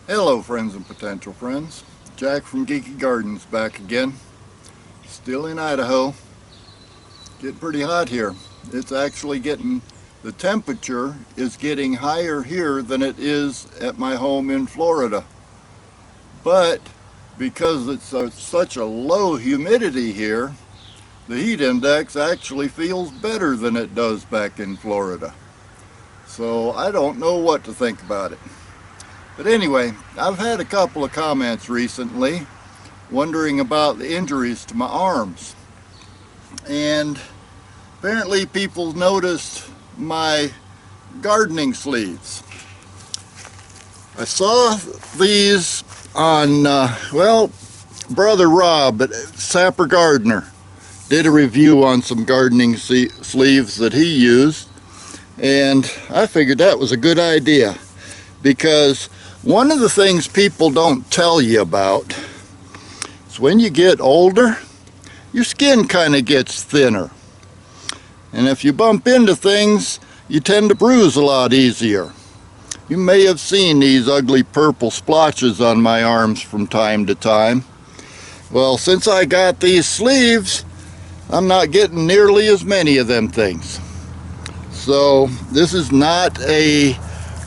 Hello friends and potential friends. Jack from Geeky Gardens back again. Still in Idaho. Getting pretty hot here. It's actually the temperature is getting higher here than it is at my home in Florida. But because it's such a low humidity here, the heat index actually feels better than it does back in Florida. So I don't know what to think about it. But anyway, I've had a couple of comments recently wondering about the injuries to my arms. And apparently people noticed my gardening sleeves. I saw these on, Brother Rob at Sapper Gardener did a review on some gardening sleeves that he used. And I figured that was a good idea because one of the things people don't tell you about is when you get older, your skin kind of gets thinner. And if you bump into things, you tend to bruise a lot easier. You may have seen these ugly purple splotches on my arms from time to time. Well, since I got these sleeves, I'm not getting nearly as many of them things. So this is not a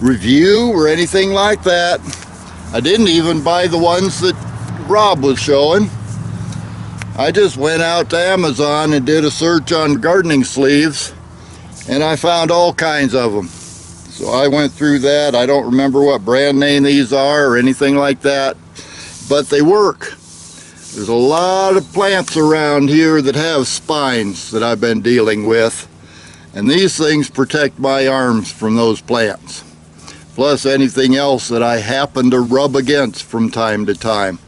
review or anything like that. I didn't even buy the ones that Rob was showing. I just went out to Amazon and did a search on gardening sleeves, and I found all kinds of them. So I went through that. I don't remember what brand name these are or anything like that, but they work. There's a lot of plants around here that have spines that I've been dealing with, and these things protect my arms from those plants, plus anything else that I happen to rub against from time to time.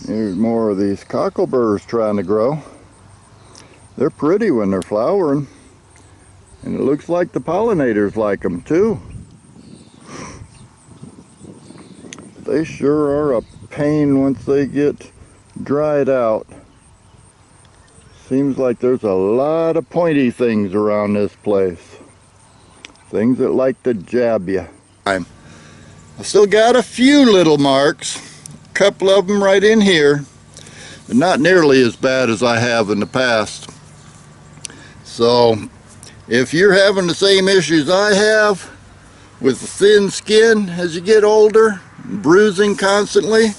Here's more of these cockleburs trying to grow. They're pretty when they're flowering, and it looks like the pollinators like them too. They sure are a pain once they get dried out. Seems like there's a lot of pointy things around this place. Things that like to jab you. I've still got a few little marks, a couple of them right in here, but not nearly as bad as I have in the past. So if you're having the same issues I have with the thin skin as you get older, bruising constantly,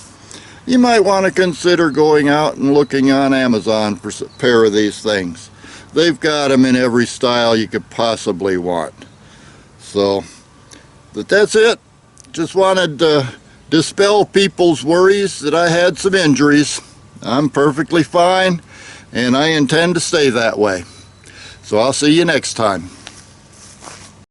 you might want to consider going out and looking on Amazon for a pair of these things. They've got them in every style you could possibly want. So, but that's it. Just wanted to dispel people's worries that I had some injuries. I'm perfectly fine, and I intend to stay that way. So I'll see you next time.